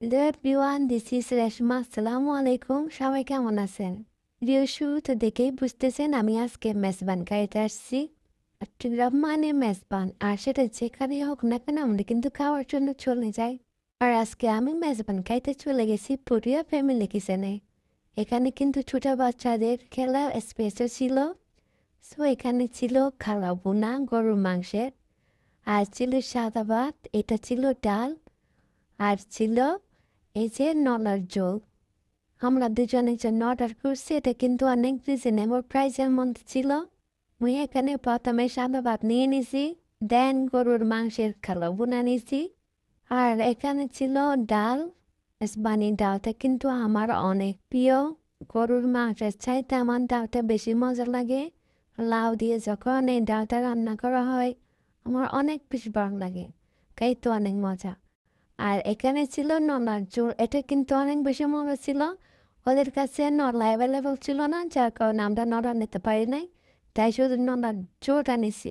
Hello everyone, this is Reshma. আসসালামু আলাইকুম। সবাই কেমন আছেন? ভিডিও শুরুতে দেখেই বুঝতেছেন আমি আজকে মেজবান খাইতে আসছি। মানে মেজবান, আর সেটা যেখানেই হোক না কেন আমরা কিন্তু খাওয়ার জন্য চলে যাই। আর আজকে আমি মেজবান খাইতে চলে গেছি পুরিয়া ফ্যামিলি কিচেনে। এখানে কিন্তু ছোট বাচ্চাদের খেলা স্পেসও ছিল। সো এখানে ছিল খালা বোনা গরুর মাংসের, আর ছিল সাদা ভাত, এটা ছিল ডাল, আর ছিল এই যে নলার ঝোল। আমরা দুজনে জন্য অর্ডার করছি, এটা কিন্তু অনেক রিজনেবল প্রাইসের মধ্যে ছিল। মুই এখানে প্রথমে সাদা ভাত নিয়ে নিছি, দেন গরুর মাংসের খালো বোনা নিছি, আর এখানে ছিল ডাল। বানি ডালটা কিন্তু আমার অনেক প্রিয়। গরুর মাংসের চাইতে আমার ডালটা বেশি মজা লাগে। লাউ দিয়ে যখন এই ডালটা রান্না করা হয় আমার অনেক বেশি ভালো লাগে, খাইতে অনেক মজা। আর এখানে ছিল নলার ঝোল, এটা কিন্তু অনেক বেশি মজা ছিল। ওদের কাছে নলা অ্যাভেলেবল ছিল না, যার কারণে আমরা নলা নিতে পারি নাই, তাই শুধু নলার ঝোলটা নিছি।